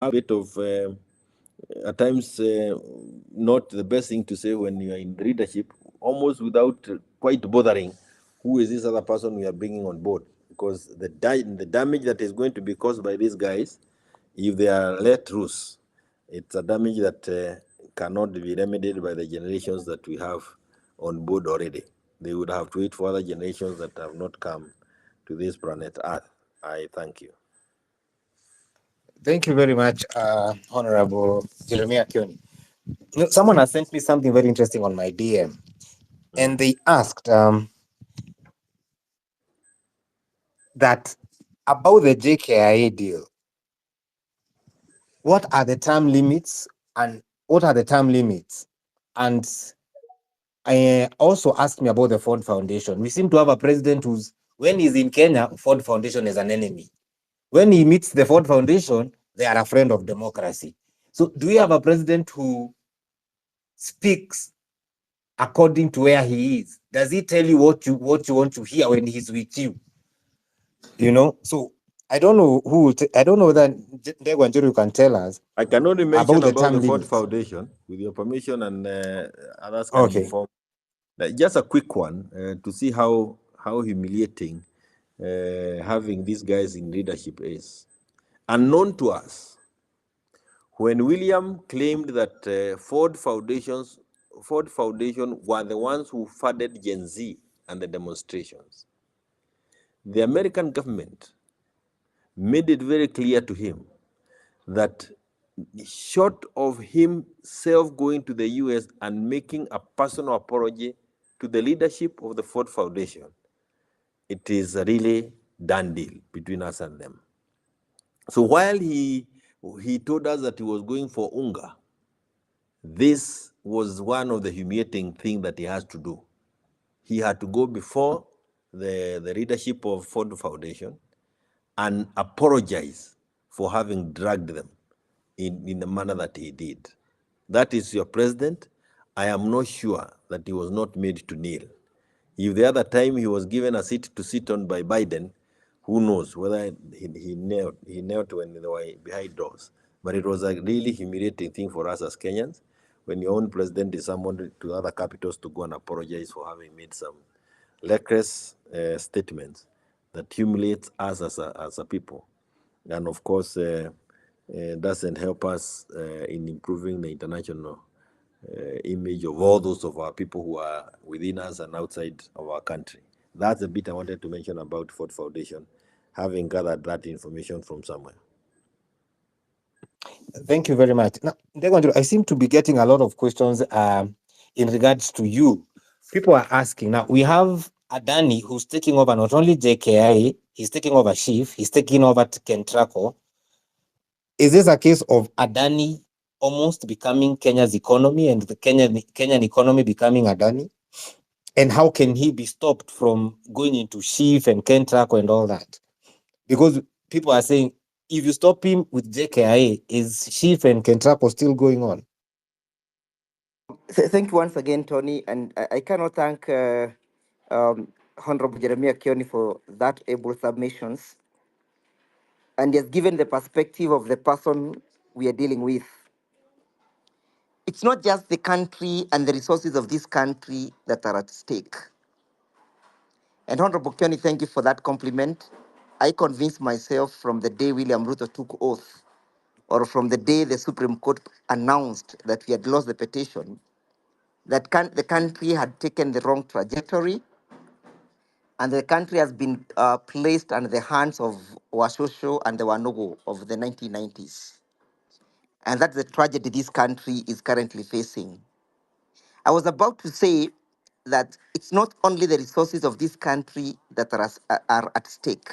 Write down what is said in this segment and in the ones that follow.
a bit of at times not the best thing to say when you are in leadership, almost without quite bothering who is this other person we are bringing on board, because the damage that is going to be caused by these guys, if they are let loose, it's a damage that cannot be remedied by the generations that we have on board already. They would have to wait for other generations that have not come to this planet Earth. I thank you. Thank you very much, Honorable Jeremiah Kioni. Someone has sent me something very interesting on my DM, and they asked that about the JKIA deal. What are the term limits, and what are the term limits? And I also asked me about the Ford Foundation. We seem to have a president who's, when he's in Kenya, Ford Foundation is an enemy. When he meets the Ford Foundation, they are a friend of democracy. So do we have a president who speaks according to where he is? Does he tell you what you want to hear when he's with you? So I don't know I don't know that Ndegwa and Njiru can tell us. I can only mention About the about term the Ford limits. Foundation, with your permission, and others can Okay. inform. Just a quick one to see how humiliating having these guys in leadership is. Unknown to us, when William claimed that Ford Foundation were the ones who funded Gen Z and the demonstrations, the American government made it very clear to him that short of himself going to the US and making a personal apology to the leadership of the Ford Foundation, it is a really done deal between us and them. So while he told us that he was going for UNGA, this was one of the humiliating things that he has to do. He had to go before the leadership of Ford Foundation and apologize for having dragged them in the manner that he did. That is your president. I am not sure that he was not made to kneel. If the other time he was given a seat to sit on by Biden, who knows whether he knelt when they were behind doors. But it was a really humiliating thing for us as Kenyans when your own president is summoned to other capitals to go and apologize for having made some reckless statements that humiliates us as a people. And of course, doesn't help us in improving the international image of all those of our people who are within us and outside of our country. That's a bit I wanted to mention about Ford Foundation, having gathered that information from somewhere. Thank you very much. Now, I seem to be getting a lot of questions in regards to you. People are asking. Now, we have Adani who's taking over not only JKI, he's taking over Chief, he's taking over Kentraco. Is this a case of Adani almost becoming Kenya's economy and the Kenyan economy becoming Adani? And how can he be stopped from going into Chief and Kentraco and all that? Because people are saying, if you stop him with JKIA, is Chief and Kentraco still going on? Thank you once again, Tony. And I cannot thank Honorable Jeremiah Kioni for that able submissions. And he has given the perspective of the person we are dealing with. It's not just the country and the resources of this country that are at stake. And Honorable Kioni, thank you for that compliment. I convinced myself from the day William Ruto took oath, or from the day the Supreme Court announced that we had lost the petition, that the country had taken the wrong trajectory, and the country has been placed under the hands of Washosho and the Wanogo of the 1990s. And that's the tragedy this country is currently facing. I was about to say that it's not only the resources of this country that are at stake,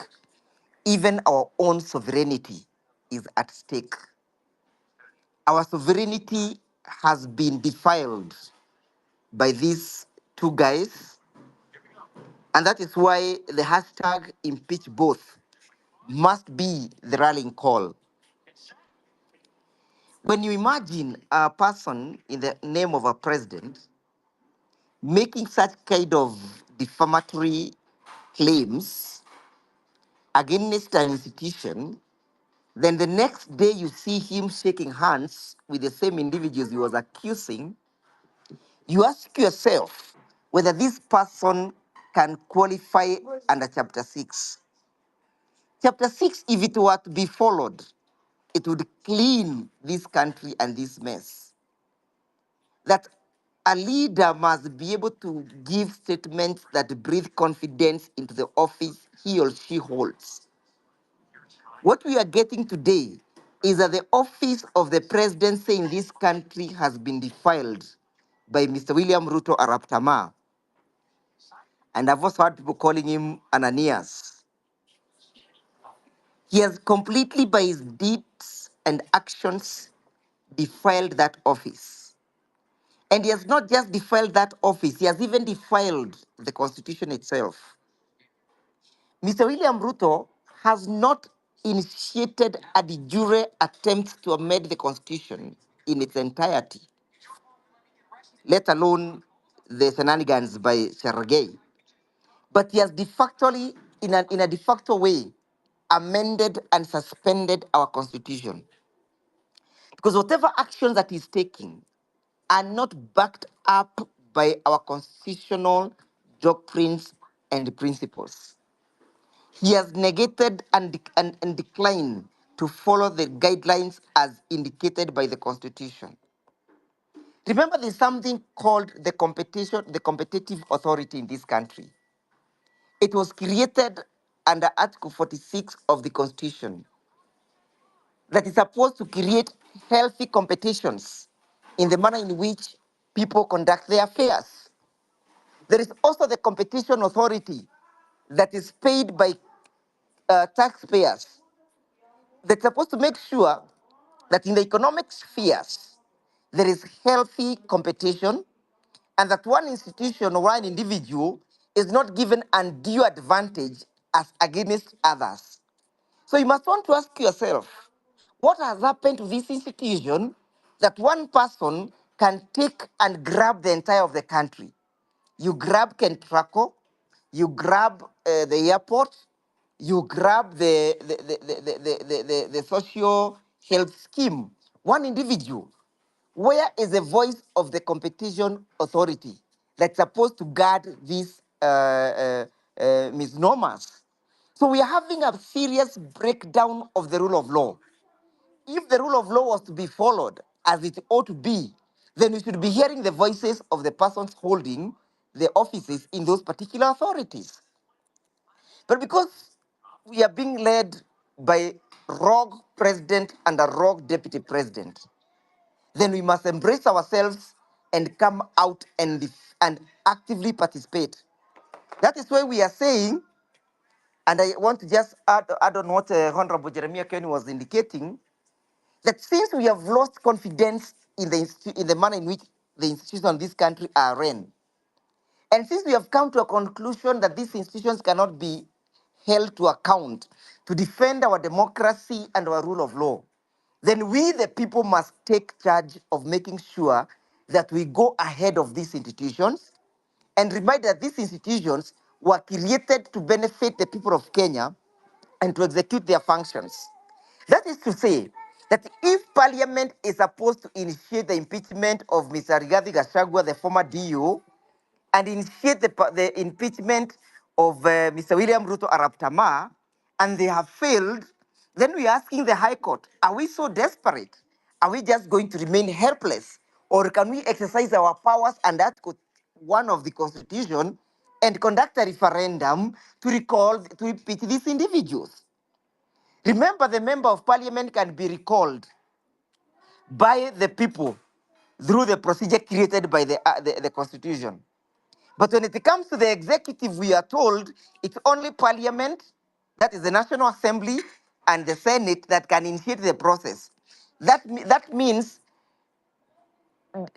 even our own sovereignty is at stake. Our sovereignty has been defiled by these two guys, and that is why the hashtag impeach both must be the rallying call. When you imagine a person in the name of a president making such kind of defamatory claims against an institution Then the next day you see him shaking hands with the same individuals he was accusing, you ask yourself whether this person can qualify under chapter 6. Chapter 6, if it were to be followed, it would clean this country and this mess. That a leader must be able to give statements that breathe confidence into the office he or she holds. What we are getting today is that the office of the presidency in this country has been defiled by Mr. William Ruto Araptama. And I've also heard people calling him Ananias. He has completely, by his deeds and actions, defiled that office. And he has not just defiled that office, he has even defiled the constitution itself. Mr. William Ruto has not initiated a de jure attempt to amend the constitution in its entirety, let alone the shenanigans by Sergei. But he has de facto, in a de facto way, amended and suspended our constitution. Because whatever actions that he's taking are not backed up by our constitutional doctrines and principles. He has negated and declined to follow the guidelines as indicated by the Constitution. Remember, there's something called the competitive authority in this country. It was created under Article 46 of the Constitution that is supposed to create healthy competitions in the manner in which people conduct their affairs. There is also the competition authority that is paid by taxpayers that's supposed to make sure that in the economic spheres, there is healthy competition and that one institution or one individual is not given undue advantage as against others. So you must want to ask yourself, what has happened to this institution that one person can take and grab the entire of the country? You grab Kentraco, you grab the airport, you grab the social health scheme. One individual. Where is the voice of the competition authority that's supposed to guard these misnomers? So we are having a serious breakdown of the rule of law. If the rule of law was to be followed as it ought to be, then we should be hearing the voices of the persons holding the offices in those particular authorities. But because we are being led by rogue president and a rogue deputy president, then we must embrace ourselves and come out and actively participate. That is why we are saying, and I want to just add on what Honorable Jeremiah Kioni was indicating, that since we have lost confidence in in the manner in which the institutions of this country are ran, and since we have come to a conclusion that these institutions cannot be held to account to defend our democracy and our rule of law, then we, the people, must take charge of making sure that we go ahead of these institutions and remind that these institutions were created to benefit the people of Kenya and to execute their functions. That is to say, that if Parliament is supposed to initiate the impeachment of Mr. Rigathi Gachagua, the former DO, and initiate the impeachment of Mr. William Ruto Araptama, and they have failed, then we are asking the High Court, are we so desperate? Are we just going to remain helpless? Or can we exercise our powers under Article 1 of the Constitution and conduct a referendum to to impeach these individuals? Remember, the member of parliament can be recalled by the people through the procedure created by the Constitution. But when it comes to the executive, we are told it's only parliament, that is the National Assembly, and the Senate that can initiate the process. That means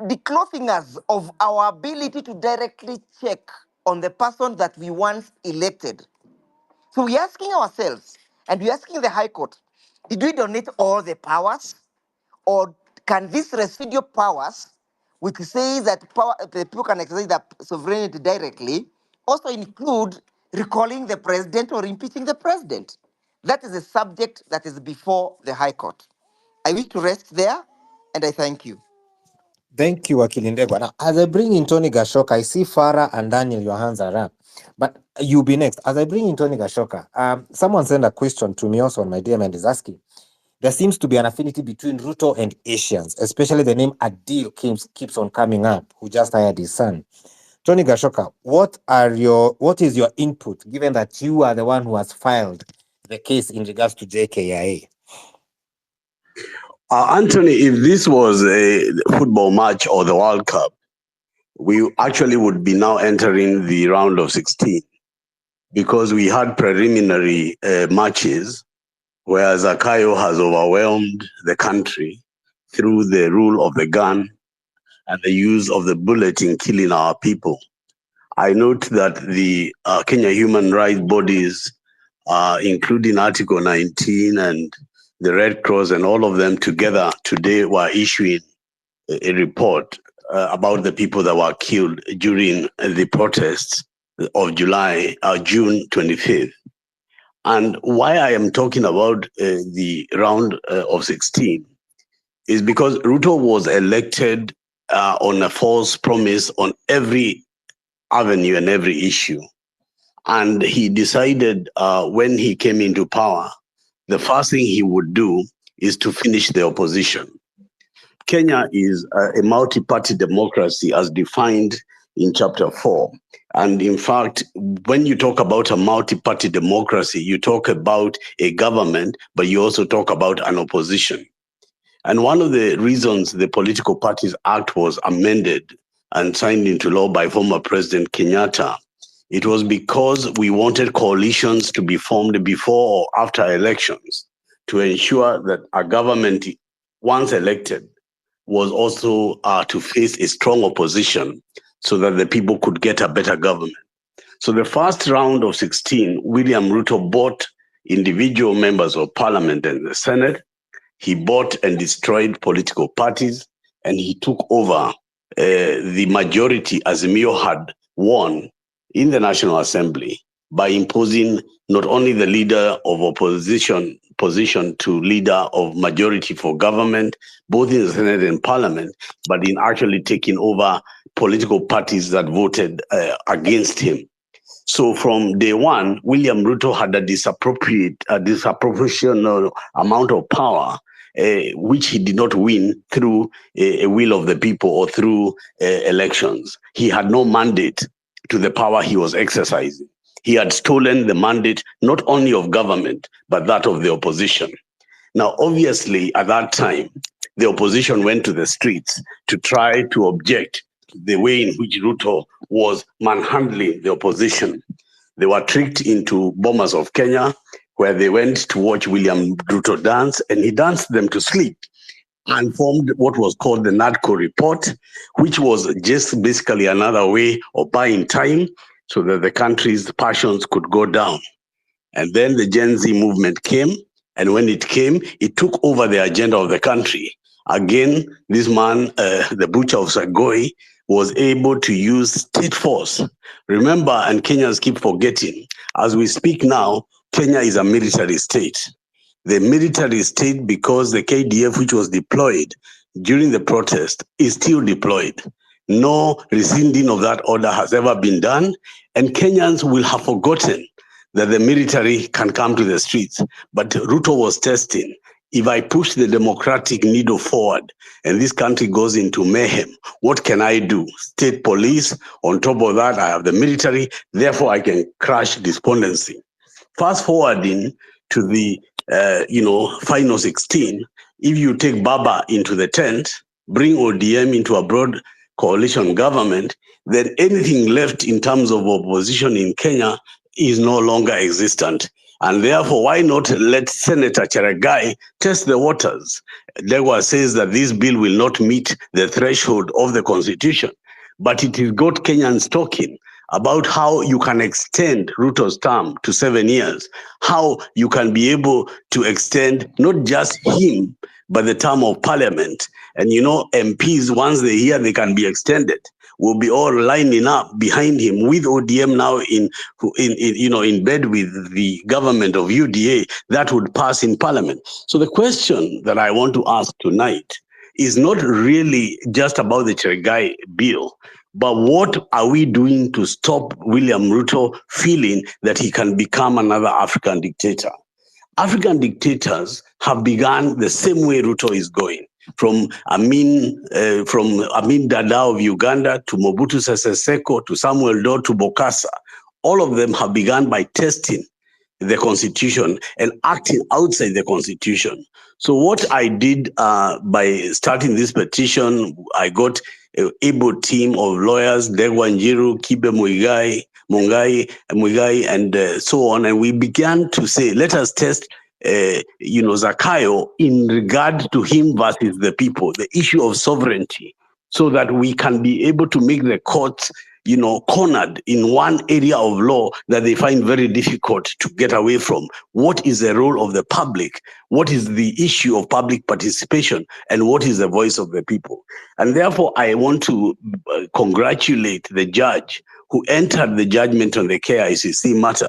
declothing us of our ability to directly check on the person that we once elected. So we're asking ourselves, and we're asking the High Court, did we donate all the powers? Or can these residual powers, which says that the people can exercise their sovereignty directly, also include recalling the president or impeaching the president? That is a subject that is before the High Court. I wish to rest there, and I thank you. Thank you, Wakili Ndegwa. Now, as I bring in Tony Gashoka, I see Farah and Daniel, your hands are up. But you'll be next. As I bring in Tony Gashoka, someone sent a question to me also on my DM and is asking, there seems to be an affinity between Ruto and Asians, especially the name Adil keeps on coming up, who just hired his son. Tony Gashoka, what is your input, given that you are the one who has filed the case in regards to JKIA? Anthony, if this was a football match or the World Cup, we actually would be now entering the round of 16 because we had preliminary matches where Zakayo has overwhelmed the country through the rule of the gun and the use of the bullet in killing our people. I note that the Kenya human rights bodies, including Article 19 and the Red Cross and all of them together today were issuing a report about the people that were killed during the protests of June 25th. And why I am talking about the round of 16 is because Ruto was elected on a false promise on every avenue and every issue. And he decided when he came into power, the first thing he would do is to finish the opposition. Kenya is a multi-party democracy as defined in Chapter 4. And in fact, when you talk about a multi-party democracy, you talk about a government, but you also talk about an opposition. And one of the reasons the Political Parties Act was amended and signed into law by former President Kenyatta, it was because we wanted coalitions to be formed before or after elections to ensure that a government, once elected, was also to face a strong opposition so that the people could get a better government. So the first round of 16, William Ruto bought individual members of parliament and the Senate. He bought and destroyed political parties, and he took over the majority Azimio had won in the National Assembly by imposing not only the leader of opposition position to leader of majority for government, both in the Senate and Parliament, but in actually taking over political parties that voted against him. So from day one, William Ruto had a disproportional amount of power, which he did not win through a will of the people or through elections. He had no mandate to the power he was exercising. He had stolen the mandate not only of government, but that of the opposition. Now, obviously, at that time, the opposition went to the streets to try to object to the way in which Ruto was manhandling the opposition. They were tricked into Bomas of Kenya, where they went to watch William Ruto dance, and he danced them to sleep and formed what was called the NADCO report, which was just basically another way of buying time so that the country's passions could go down. And then the Gen Z movement came, and when it came, it took over the agenda of the country. Again, this man, the butcher of Sagoi, was able to use state force. Remember, and Kenyans keep forgetting, as we speak now, Kenya is a military state. The military state, because the KDF, which was deployed during the protest, is still deployed. No rescinding of that order has ever been done, and Kenyans will have forgotten that the military can come to the streets. But Ruto was testing. If I push the democratic needle forward and this country goes into mayhem, what can I do? State police, on top of that, I have the military, therefore I can crush despondency. Fast forwarding to the final 16, if you take Baba into the tent, bring ODM into a broad coalition government, then anything left in terms of opposition in Kenya is no longer existent. And therefore, why not let Senator Cheregai test the waters? Ndegwa says that this bill will not meet the threshold of the Constitution, but it has got Kenyans talking about how you can extend Ruto's term to 7 years, how you can be able to extend not just him, by the term of parliament. And MPs, once they're here, they can be extended. Will be all lining up behind him with ODM now in bed with the government of UDA. That would pass in parliament. So the question that I want to ask tonight is not really just about the Cheregai bill, but what are we doing to stop William Ruto feeling that he can become another African dictator? African dictators have begun the same way Ruto is going. From Amin Dada of Uganda to Mobutu Sese Seko to Samuel Doe to Bokassa, all of them have begun by testing the constitution and acting outside the constitution. So what I did by starting this petition, I got an able team of lawyers, Ndegwa, Njiru, Kibe Muigai, and so on. And we began to say, let us test Zakayo in regard to him versus the people, the issue of sovereignty, so that we can be able to make the courts cornered in one area of law that they find very difficult to get away from. What is the role of the public? What is the issue of public participation? And what is the voice of the people? And therefore, I want to congratulate the judge who entered the judgment on the KICC matter,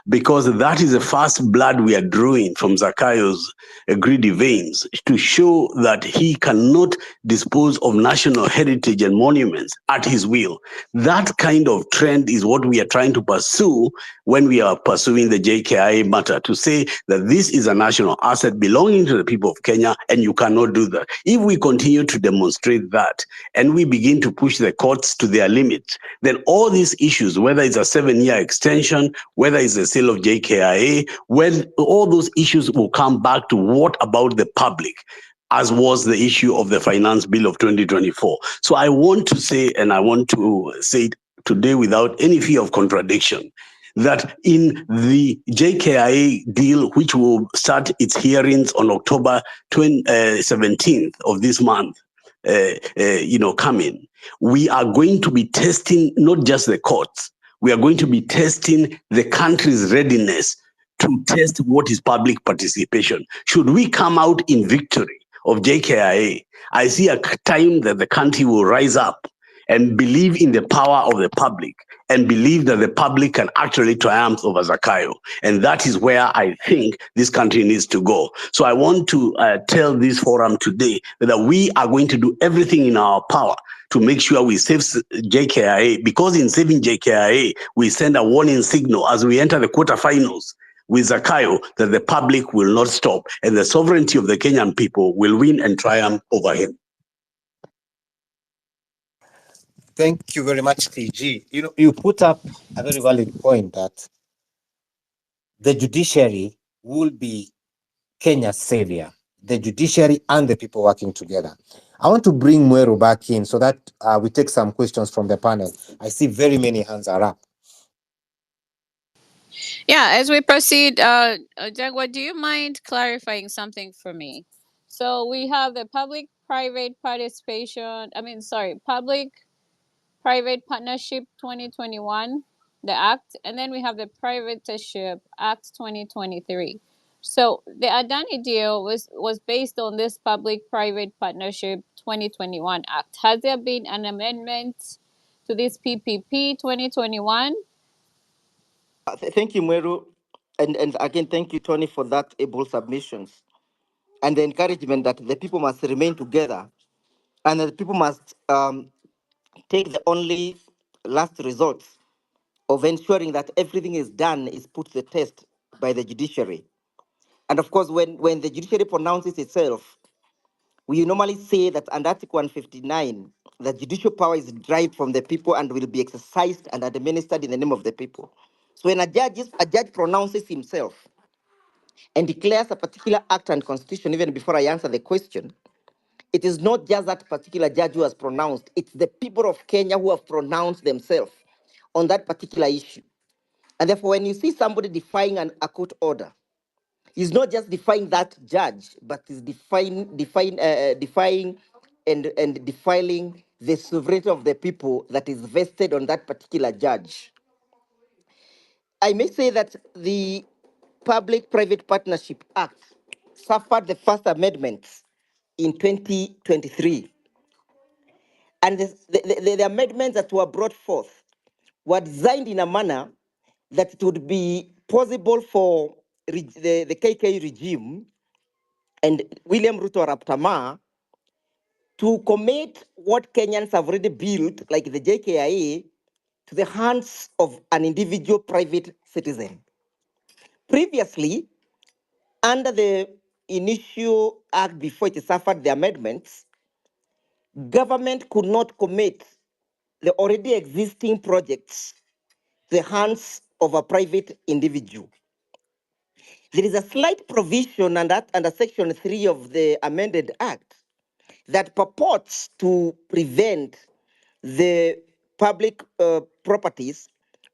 because that is the first blood we are drawing from Zakayo's greedy veins to show that he cannot dispose of national heritage and monuments at his will. That kind of trend is what we are trying to pursue when we are pursuing the JKIA matter, to say that this is a national asset belonging to the people of Kenya, and you cannot do that. If we continue to demonstrate that and we begin to push the courts to their limits, then all these issues, whether it's a 7-year extension, whether it's the sale of JKIA, when all those issues will come back to what about the public, as was the issue of the finance bill of 2024. So I want to say, and I want to say it today without any fear of contradiction, that in the JKIA deal, which will start its hearings on October 17th of this month, coming, we are going to be testing not just the courts, we are going to be testing the country's readiness to test what is public participation. Should we come out in victory of JKIA, I see a time that the country will rise up and believe in the power of the public and believe that the public can actually triumph over Zakayo. And that is where I think this country needs to go. So I want to tell this forum today that we are going to do everything in our power to make sure we save JKIA, because in saving JKIA, we send a warning signal as we enter the quarterfinals with Zakayo that the public will not stop and the sovereignty of the Kenyan people will win and triumph over him. Thank you very much, TG. You put up a very valid point that the judiciary will be Kenya's savior, the judiciary and the people working together. I want to bring Mweru back in so that we take some questions from the panel. I see very many hands are up. Yeah, as we proceed, Jagwa, do you mind clarifying something for me? So we have the public-private partnership 2021, the Act, and then we have the Privateship Act 2023. So the Adani deal was based on this public-private partnership 2021 Act. Has there been an amendment to this PPP 2021? Thank you, Mweru. And again, thank you, Tony, for that able submissions and the encouragement that the people must remain together and that the people must take the only last resort of ensuring that everything is done is put to the test by the judiciary. And of course, when the judiciary pronounces itself, we normally say that under Article 159, the judicial power is derived from the people and will be exercised and administered in the name of the people. So when a judge pronounces himself and declares a particular act and constitution, even before I answer the question, it is not just that particular judge who has pronounced, it's the people of Kenya who have pronounced themselves on that particular issue. And therefore, when you see somebody defying a court order, he's not just defying that judge, but is defying and defiling the sovereignty of the people that is vested on that particular judge. I may say that the Public-Private Partnership Act suffered the first amendment in 2023. And the amendments that were brought forth were designed in a manner that it would be possible for the KK regime and William Ruto Raptama to commit what Kenyans have already built, like the JKIA, to the hands of an individual private citizen. Previously, under the initial act before it suffered the amendments, government could not commit the already existing projects to the hands of a private individual. There is a slight provision under Section 3 of the amended act that purports to prevent the public properties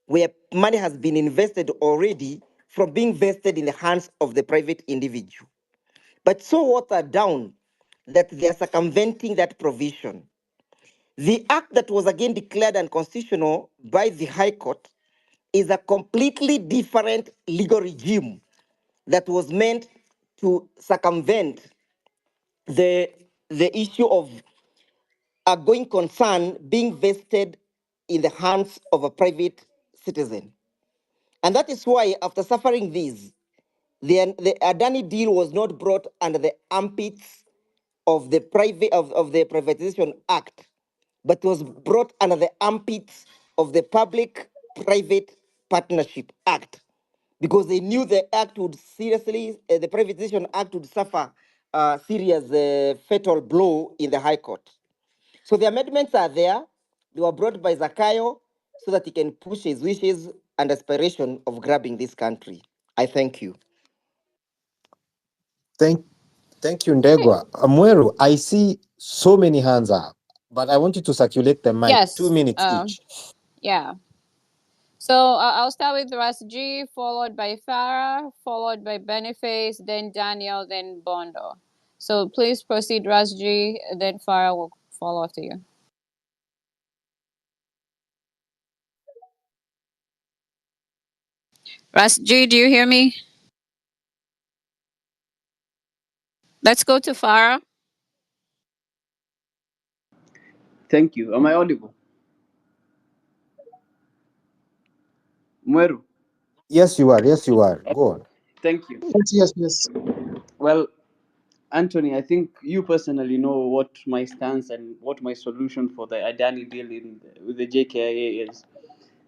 where money has been invested already from being vested in the hands of the private individual. But so watered down that they are circumventing that provision. The act that was again declared unconstitutional by the High Court is a completely different legal regime that was meant to circumvent the, the issue of a going concern being vested in the hands of a private citizen. And that is why, after suffering this, the Adani deal was not brought under the armpits of the the Privatization Act, but was brought under the armpits of the Public-Private Partnership Act, because they knew the act would seriously, the Privatization Act would suffer a serious fatal blow in the High Court. So the amendments are there. They were brought by Zakayo so that he can push his wishes and aspiration of grabbing this country. I thank you. Thank, thank you, Ndegwa. Mweru, I see so many hands up, but I want you to circulate the mic, Yes. 2 minutes each. Yeah. So I'll start with Ras G, followed by Farah, followed by Boniface, then Daniel, then Bondo. So please proceed, Ras G, then Farah will follow after you. Ras G, do you hear me? Let's go to Farah. Thank you. Am I audible? Mweru. Yes, you are. Yes, you are. Go on. Thank you. Yes. Well, Anthony, I think you personally know what my stance and what my solution for the Adani deal with the JKIA is.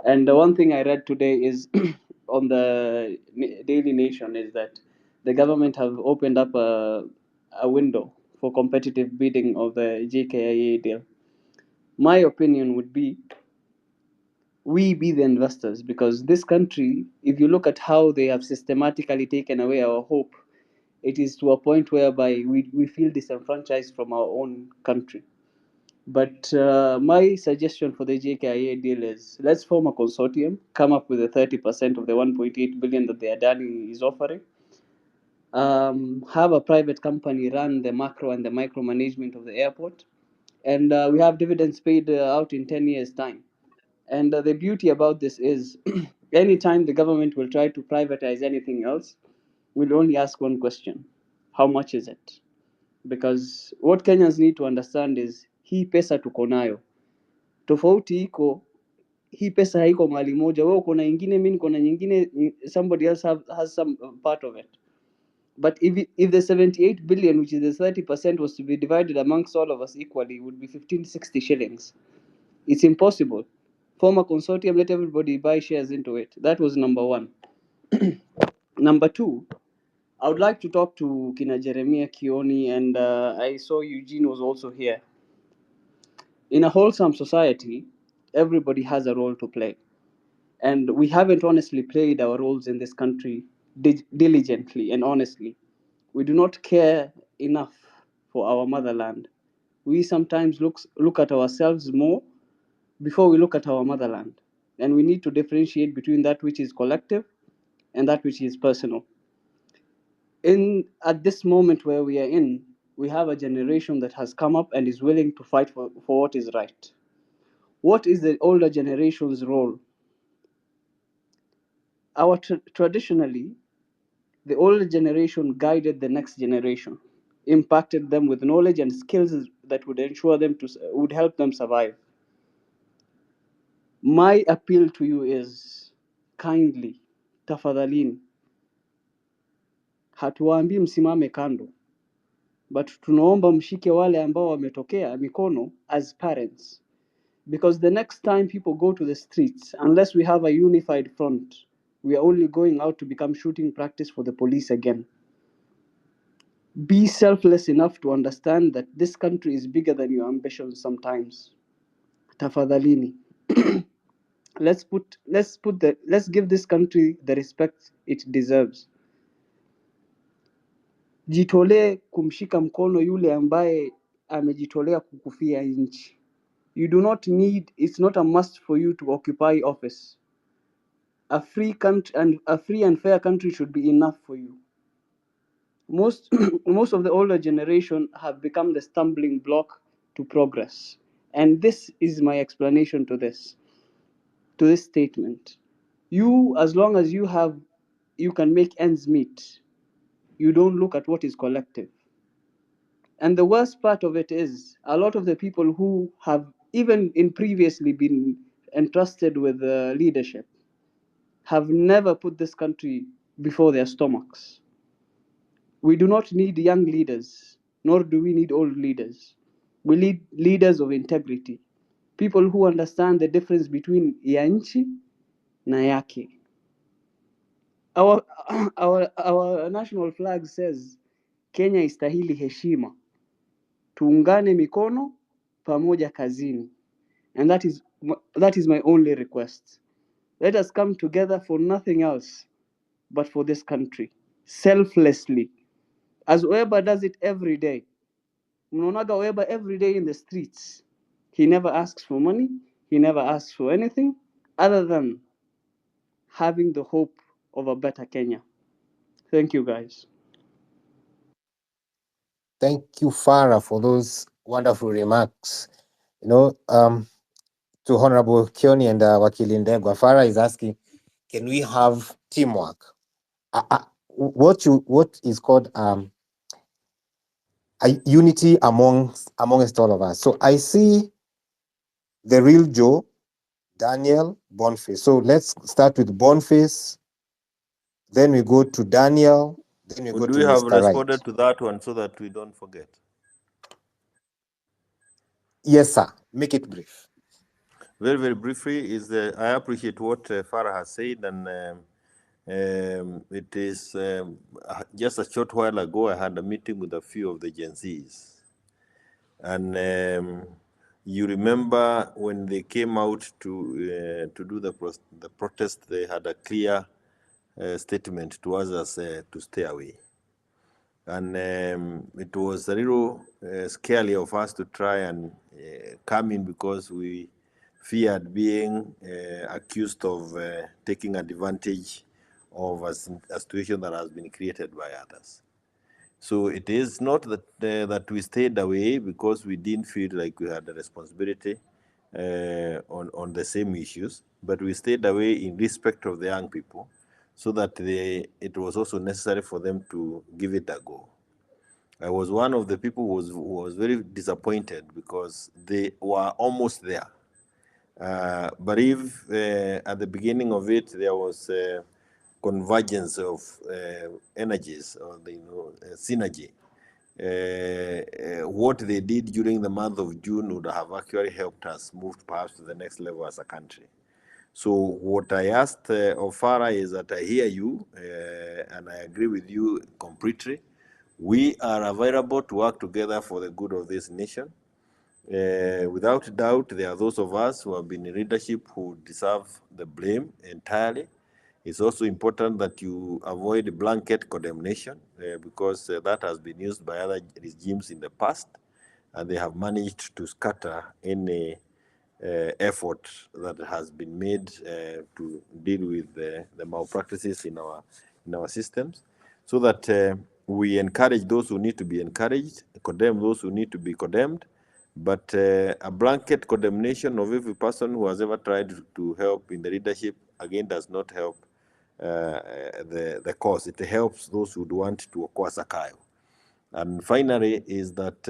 And the one thing I read today is on the Daily Nation is that the government have opened up a window for competitive bidding of the JKIA deal. My opinion would be we be the investors, because this country, if you look at how they have systematically taken away our hope, it is to a point whereby we feel disenfranchised from our own country. But my suggestion for the JKIA deal is let's form a consortium, come up with a 30% of the 1.8 billion that the Adani is offering, have a private company run the macro and the micro management of the airport, and we have dividends paid out in 10 years' time. And the beauty about this is anytime the government will try to privatize anything else, we'll only ask one question: how much is it? Because what Kenyans need to understand is hii pesa tuko nayo. Tofauti iko hii pesa haiko mali moja, wewe uko na ingine, mimi niko na nyingine, somebody else has some part of it. But if the 78 billion, which is the 30%, was to be divided amongst all of us equally, it would be 1560 shillings. It's impossible. Form a consortium, let everybody buy shares into it. That was number one. Number two, I would like to talk to Kina Jeremiah Kioni, and I saw Eugene was also here. In a wholesome society, everybody has a role to play. And we haven't honestly played our roles in this country diligently and honestly. We do not care enough for our motherland. We sometimes look at ourselves more before we look at our motherland. And we need to differentiate between that which is collective and that which is personal. At this moment where we are in, we have a generation that has come up and is willing to fight for what is right. What is the older generation's role? Traditionally, the older generation guided the next generation. impacted them with knowledge and skills that would ensure them would help them survive. My appeal to you is kindly, tafadhalini, hatuwaambii msimame kando, but tunaomba mshike wale ambao wametokea mikono as parents, because the next time people go to the streets, unless we have a unified front, we are only going out to become shooting practice for the police again. Be selfless enough to understand that this country is bigger than your ambitions sometimes. Tafadhalini. Let's give this country the respect it deserves. Jitolee kumshika mkono yule ambaye amejitolea kukufia nchi. You do not need, it's not a must for you to occupy office. A free and fair country should be enough for you. Most of the older generation have become the stumbling block to progress. And this is my explanation to this statement. You, as long as you can make ends meet, you don't look at what is collective. And the worst part of it is a lot of the people who have even previously been entrusted with leadership have never put this country before their stomachs. We do not need young leaders, nor do we need old leaders. We need leaders of integrity, people who understand the difference between ya nchi na yake. Our national flag says Kenya istahili heshima, tuungane mikono pamoja kazini, and that is my only request. Let us come together for nothing else but for this country, selflessly, as Weba does it every day. Mnaonaga Weba every day in the streets. He never asks for money, he never asks for anything other than having the hope of a better Kenya. Thank you, guys. Thank you, Farah, for those wonderful remarks. To Honorable Kioni and Wakili Ndegwa, Farah is asking, can we have teamwork? What is called a unity amongst all of us. So I see the real Joe, Daniel, Boniface. So let's start with Boniface, then we go to Daniel, then we go Would to we have Mr. responded Right. to that one so that we don't forget? Yes, sir. Make it brief. Very, very briefly, I appreciate what Farah has said, and it is just a short while ago I had a meeting with a few of the Gen Zs, and you remember when they came out to do the protest, they had a clear statement towards us to stay away. And it was a little scary of us to try and come in because we feared being accused of taking advantage of a situation that has been created by others. So it is not that that we stayed away because we didn't feel like we had a responsibility on the same issues, but we stayed away in respect of the young people, so that it was also necessary for them to give it a go. I was one of the people who was very disappointed because they were almost there. But if at the beginning of it there was convergence of energies or synergy, what they did during the month of June would have actually helped us move perhaps to the next level as a country. So what I asked of Farah is that I hear you and I agree with you completely. We are available to work together for the good of this nation. Without doubt, there are those of us who have been in leadership who deserve the blame entirely. It's also important that you avoid blanket condemnation because that has been used by other regimes in the past, and they have managed to scatter any effort that has been made to deal with the malpractices in our systems, so that we encourage those who need to be encouraged, condemn those who need to be condemned, but a blanket condemnation of every person who has ever tried to help in the leadership, again, does not help the cause. It helps those who want to acquire Sakayo. And finally, is that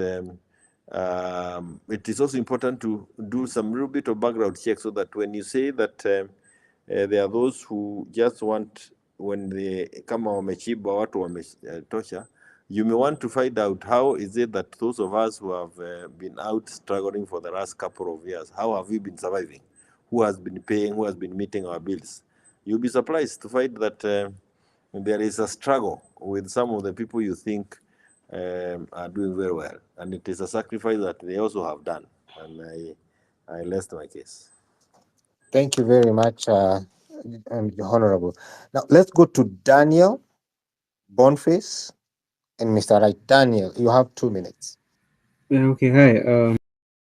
it is also important to do some little bit of background check, so that when you say that there are those who just want, when they kama wamechibwa watu wametosha, you may want to find out how is it that those of us who have been out struggling for the last couple of years, how have we been surviving? Who has been paying? Who has been meeting our bills? You'll be surprised to find that there is a struggle with some of the people you think are doing very well, and it is a sacrifice that they also have done. And I rest my case. Thank you very much, Honorable. Now let's go to Daniel, Boniface, and Mr. Right. Daniel, you have 2 minutes. Yeah, okay, hi.